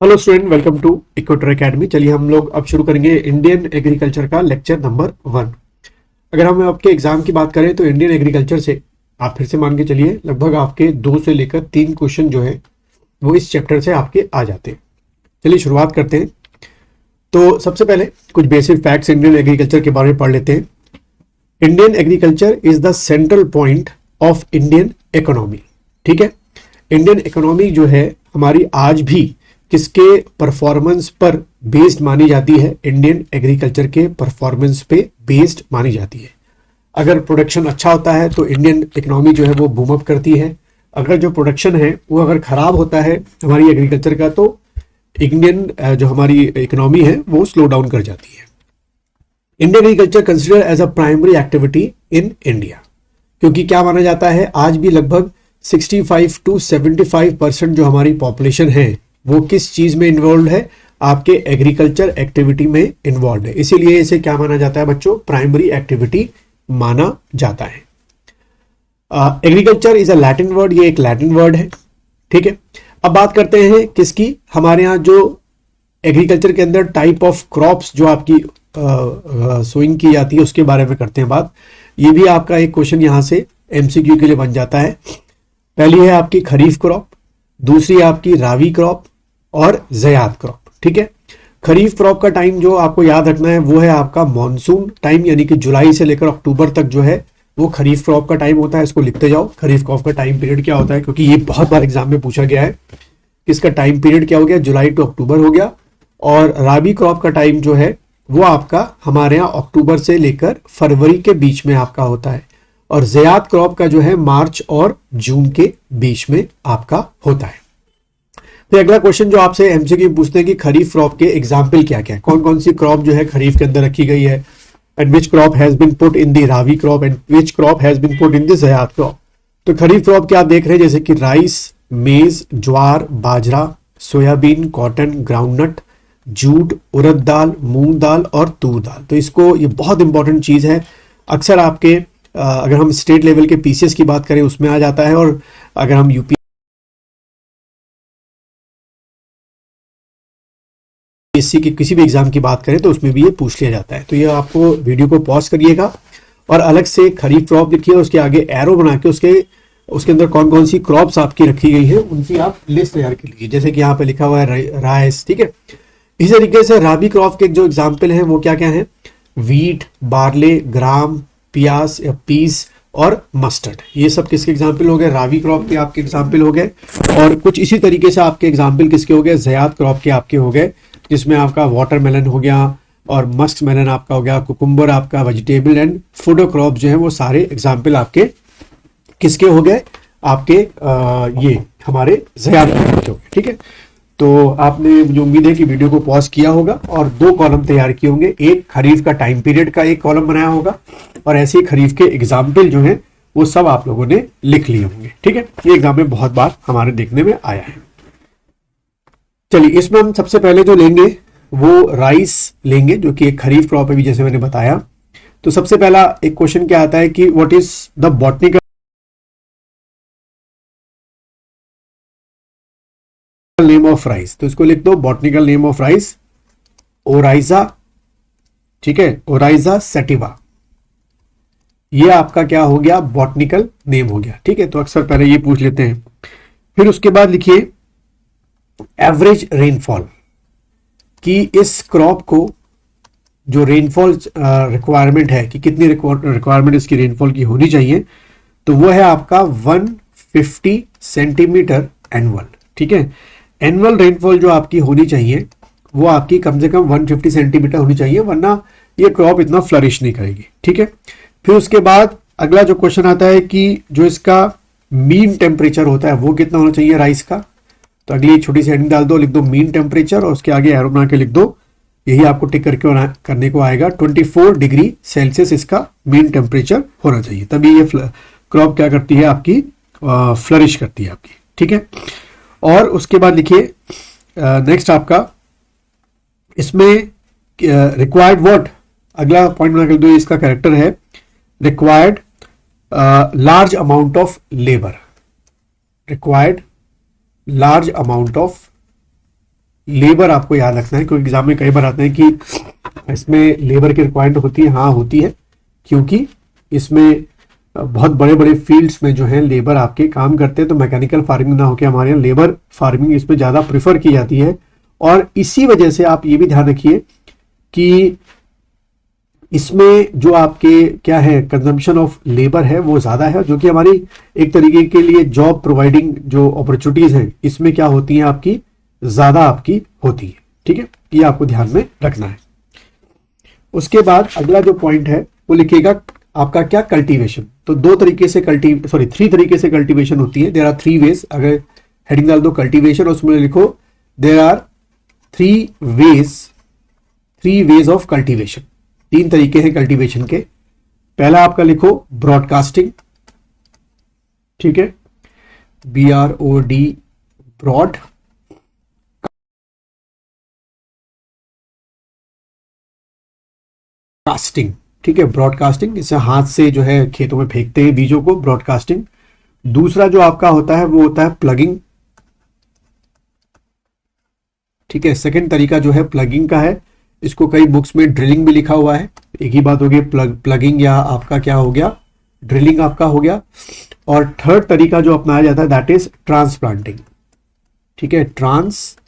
Hello student, welcome to Equator Academy. चलिए हम लोग अब शुरू करेंगे इंडियन एग्रीकल्चर का लेक्चर नंबर 1। अगर हम आपके एग्जाम की बात करें तो इंडियन एग्रीकल्चर से आप फिर से मान के चलिए लगभग आपके 2 से लेकर 3 क्वेश्चन जो है वो इस चैप्टर से आपके आ जाते हैं। चलिए शुरुआत करते हैं। तो सबसे पहले कुछ बेसिक फैक्ट्स इंडियन एग्रीकल्चर के बारे में पढ़ लेते हैं। Indian agriculture is the central point of Indian economy. ठीक है, इंडियन इकोनॉमी जो है हमारी आज भी किसके परफॉर्मेंस पर बेस्ड मानी जाती है? इंडियन एग्रीकल्चर के परफॉर्मेंस पे बेस्ड मानी जाती है। अगर प्रोडक्शन अच्छा होता है तो इंडियन इकोनॉमी जो है वो बूम अप करती है। अगर जो प्रोडक्शन है वो अगर खराब होता है हमारी एग्रीकल्चर का तो इंडियन जो हमारी इकोनॉमी है वो स्लो डाउन कर जाती है। Indian agriculture consider as a primary activity in India, क्योंकि क्या माना जाता है आज भी लगभग 65 to 75% जो हमारी पॉपुलेशन है वो किस चीज में इन्वॉल्व है? आपके एग्रीकल्चर एक्टिविटी में इन्वॉल्व है। इसीलिए इसे क्या माना जाता है बच्चों? प्राइमरी एक्टिविटी माना जाता है। Agriculture is a Latin word, ये एक लैटिन वर्ड है। ठीक है, अब बात करते हैं किसकी। हमारे यहाँ जो एग्रीकल्चर के अंदर टाइप ऑफ क्रॉप्स जो आपकी सोइंग की जाती है उसके बारे में करते हैं बात। ये भी आपका एक क्वेश्चन यहां से एमसीक्यू के लिए बन जाता है। पहली है आपकी खरीफ क्रॉप, दूसरी आपकी रावी क्रॉप और ज़याद क्रॉप। ठीक है, खरीफ क्रॉप का टाइम जो आपको याद रखना है वो है आपका मॉनसून टाइम, यानी कि जुलाई से लेकर अक्टूबर तक जो है वो खरीफ क्रॉप का टाइम होता है। इसको लिखते जाओ, खरीफ क्रॉप का टाइम पीरियड क्या होता है, क्योंकि ये बहुत बार एग्जाम में पूछा गया है। इसका टाइम पीरियड क्या हो गया? जुलाई टू अक्टूबर हो गया। और राबी क्रॉप का टाइम जो है वो आपका हमारे यहाँ अक्टूबर से लेकर फरवरी के बीच में आपका होता है। और ज़याद क्रॉप का जो है मार्च और जून के बीच में आपका होता है। तो अगला क्वेश्चन जो आपसे एमसीक्यू पूछते हैं कि खरीफ क्रॉप के एग्जाम्पल क्या क्या है, कौन कौन सी क्रॉप जो है खरीफ के अंदर रखी गई है। And which crop has been put in the rabi crop and which crop has been put in the zaid crop. तो खरीफ क्रॉप क्या आप देख रहे हैं, जैसे कि राइस, मेज, ज्वार, बाजरा, सोयाबीन, कॉटन, ग्राउंडनट, जूट, उड़द दाल, मूंग दाल और तूर दाल। तो इसको, ये बहुत इंपॉर्टेंट चीज है। अक्सर आपके अगर हम स्टेट लेवल के पीसीएस की बात करें उसमें आ जाता है, और अगर हम यूपीएससी की किसी भी एग्जाम की बात करें तो उसमें भी ये पूछ लिया जाता है। तो ये आपको वीडियो को पॉज करिएगा और अलग से खरीफ क्रॉप लिखिए, उसके आगे एरो बना के उसके अंदर कौन कौन सी क्रॉप्स आपकी रखी गई है उनकी आप लिस्ट तैयार कर लीजिए। जैसे कि यहाँ पे लिखा हुआ है राइस। ठीक है, इसी तरीके से राबी क्रॉप के जो एग्जाम्पल हैं वो क्या क्या है? वीट, बार्ले, ग्राम, पियास या पीस और मस्टर्ड। ये सब किसके एग्जाम्पल हो गए? रावी क्रॉप के आपके एग्जाम्पल हो गए। और कुछ इसी तरीके से आपके एग्जाम्पल किसके हो गए? ज़याद क्रॉप के आपके हो गए, जिसमें आपका वाटरमेलन हो गया और मस्क मेलन आपका हो गया, कुकुम्बर आपका, वेजिटेबल एंड फूड क्रॉप जो है वो सारे एग्जाम्पल आपके किसके हो गए? आपके ये हमारे ज़याद क्रॉप के हो गए। ठीक है, तो आपने, मुझे उम्मीद है कि वीडियो को पॉज किया होगा और 2 कॉलम तैयार किए होंगे। एक खरीफ का टाइम पीरियड का एक कॉलम बनाया होगा और ऐसे ही खरीफ के एग्जाम्पल जो हैं वो सब आप लोगों ने लिख लिए होंगे। ठीक है, ये एग्जाम में बहुत बार हमारे देखने में आया है। चलिए, इसमें हम सबसे पहले जो लेंगे वो राइस लेंगे, जो कि एक खरीफ क्रॉप है भी, जैसे मैंने बताया। तो सबसे पहला एक क्वेश्चन क्या आता है कि what is the botanical name of rice. तो इसको लिख दो, botanical name of rice Oryza. ठीक है, ओराइजा सैटिवा, ये आपका क्या हो गया? बॉटनिकल नेम हो गया। ठीक है, तो अक्सर पहले ये पूछ लेते हैं। फिर उसके बाद लिखिए एवरेज रेनफॉल, कि इस क्रॉप को जो रेनफॉल रिक्वायरमेंट है कि कितनी रिक्वायरमेंट इसकी रेनफॉल की होनी चाहिए, तो वो है आपका 150 सेंटीमीटर एनुअल। ठीक है, एनुअल रेनफॉल जो आपकी होनी चाहिए वो आपकी कम से कम 150 सेंटीमीटर होनी चाहिए, वरना ये क्रॉप इतना फ्लरिश नहीं करेगी। ठीक है, फिर उसके बाद अगला जो क्वेश्चन आता है कि जो इसका मीन टेम्परेचर होता है वो कितना होना चाहिए राइस का। तो अगली छोटी सी हेडिंग डाल दो, लिख दो मीन टेम्परेचर और उसके आगे एरो बना के लिख दो, यही आपको टिक करके करने को आएगा। 24 डिग्री सेल्सियस इसका मीन टेम्परेचर होना चाहिए, तभी ये क्रॉप क्या करती है आपकी? फ्लरिश करती है आपकी। ठीक है, और उसके बाद लिखिए नेक्स्ट आपका इसमें रिक्वायर्ड व्हाट, अगला पॉइंट बना कर दो, इसका कैरेक्टर है required large amount of labour, required large amount of labour आपको याद रखना है, क्योंकि एग्जाम में कई बार आता है कि इसमें लेबर की रिक्वायरमेंट होती है। हाँ होती है, क्योंकि इसमें बहुत बड़े बड़े फील्ड्स में जो है लेबर आपके काम करते हैं, तो मैकेनिकल फार्मिंग ना होकर हमारे यहाँ लेबर फार्मिंग इसमें ज़्यादा प्रिफर की जाती है। और इसी वजह से आप ये भी ध्यान रखिए कि इसमें जो आपके क्या है कंजम्पशन ऑफ लेबर है वो ज़्यादा है, जो कि हमारी एक तरीके के लिए जॉब प्रोवाइडिंग जो अपॉर्चुनिटीज़ हैं इसमें क्या होती हैं आपकी ज़्यादा आपकी होती है। ठीक है, ये आपको ध्यान में रखना है। उसके बाद अगला जो पॉइंट है वो लिखिएगा आपका क्या, कल्टीवेशन। तो थ्री तरीके से कल्टीवेशन होती है। देयर आर 3 वेज, अगर हेडिंग डाल दो कल्टीवेशन, उसमें लिखो there are 3 ways of cultivation. 3 तरीके हैं कल्टीवेशन के। पहला आपका लिखो ब्रॉडकास्टिंग, ठीक है, BROD, ब्रॉड कास्टिंग, ठीक है, ब्रॉडकास्टिंग, इसे हाथ से जो है खेतों में फेंकते हैं बीजों को, ब्रॉडकास्टिंग। दूसरा जो आपका होता है वो होता है प्लगिंग, ठीक है, सेकंड तरीका जो है प्लगिंग का है। इसको कई बुक्स में ड्रिलिंग भी लिखा हुआ है, एक ही बात होगी, प्लगिंग या आपका क्या हो गया, ड्रिलिंग आपका हो गया। और थर्ड तरीका जो अपनाया जाता है दैट इज ट्रांसप्लांटिंग, ठीक है, ट्रांसप्लांटिंग,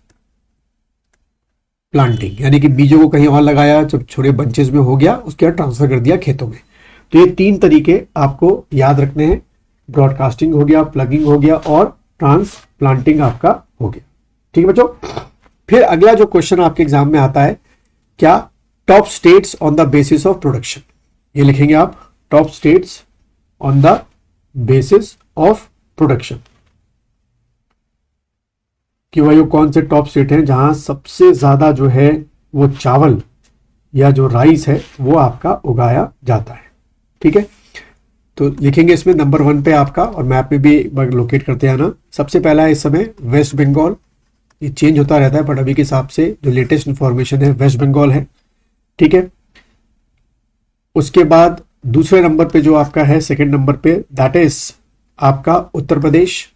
यानी कि बीजों को कहीं और लगाया, जब छोटे बंचेस में हो गया उसके बाद ट्रांसफर कर दिया खेतों में। तो ये 3 तरीके आपको याद रखने हैं, ब्रॉडकास्टिंग हो गया, प्लगिंग हो गया और ट्रांसप्लांटिंग आपका हो गया। ठीक है बच्चों, फिर अगला जो क्वेश्चन आपके एग्जाम में आता है क्या, top states on the basis of production. ये लिखेंगे आप, top states on the basis of production, कि वह कौन से टॉप स्टेट हैं जहां सबसे ज्यादा जो है वो चावल या जो राइस है वो आपका उगाया जाता है। ठीक है, तो लिखेंगे इसमें नंबर 1 पे आपका, और मैप में भी लोकेट करते हैं ना। सबसे पहला है इस समय वेस्ट बंगाल, ये चेंज होता रहता है बट अभी के हिसाब से जो लेटेस्ट इंफॉर्मेशन है वेस्ट बंगाल है। ठीक है, उसके बाद दूसरे नंबर पे जो आपका है, सेकंड नंबर पे, दैट इज आपका उत्तर प्रदेश।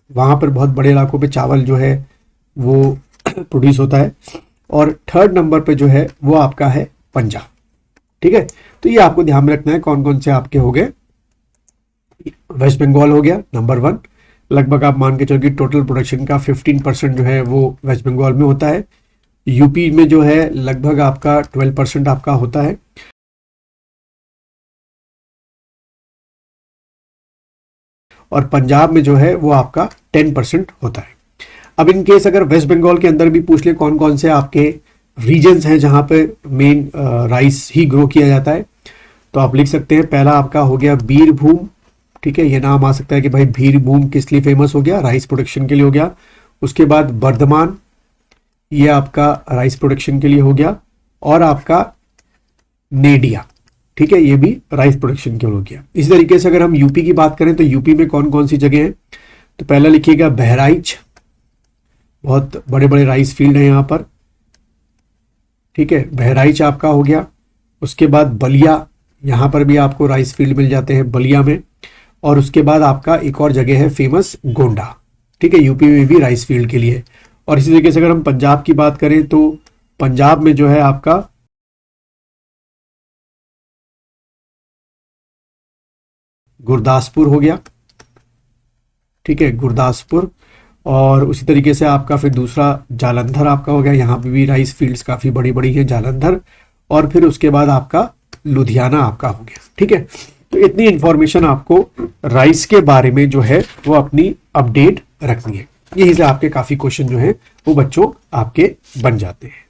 वहां पर बहुत बड़े इलाकों पे चावल जो है वो प्रोड्यूस होता है। और थर्ड नंबर पे जो है वो आपका है पंजाब। ठीक है, तो ये आपको ध्यान में रखना है कौन कौन से आपके हो गए। वेस्ट बंगाल हो गया नंबर 1, लगभग आप मान के चलो कि टोटल प्रोडक्शन का 15% जो है वो वेस्ट बंगाल में होता है। यूपी में जो है लगभग आपका 12% आपका होता है। और पंजाब में जो है वो आपका 10% होता है। अब इन केस अगर वेस्ट बंगाल के अंदर भी पूछ ले कौन कौन से आपके रीजन्स हैं जहां पे मेन राइस ही ग्रो किया जाता है, तो आप लिख सकते हैं पहला आपका हो गया बीरभूम। ठीक है, ये नाम आ सकता है कि भाई बीरभूम किस लिए फेमस हो गया, राइस प्रोडक्शन के लिए हो गया। उसके बाद बर्धमान, ये आपका राइस प्रोडक्शन के लिए हो गया। और आपका नेडिया, ठीक है, ये भी राइस प्रोडक्शन के लिए हो गया। इसी तरीके से अगर हम यूपी की बात करें तो यूपी में कौन कौन सी जगह है, तो पहला लिखिएगा बहराइच, बहुत बड़े बड़े राइस फील्ड है यहाँ पर। ठीक है, बहराइच आपका हो गया। उसके बाद बलिया, यहाँ पर भी आपको राइस फील्ड मिल जाते हैं बलिया में। और उसके बाद आपका एक और जगह है फेमस, गोंडा। ठीक है, यूपी में भी राइस फील्ड के लिए। और इसी तरीके से अगर हम पंजाब की बात करें तो पंजाब में जो है आपका गुरदासपुर हो गया। ठीक है, गुरदासपुर। और उसी तरीके से आपका फिर दूसरा जालंधर आपका हो गया, यहाँ पे भी राइस फील्ड्स काफी बड़ी बड़ी हैं, जालंधर। और फिर उसके बाद आपका लुधियाना आपका हो गया। ठीक है, तो इतनी इंफॉर्मेशन आपको राइस के बारे में जो है वो अपनी अपडेट रखनी है। यही से आपके काफी क्वेश्चन जो है वो बच्चों आपके बन जाते हैं।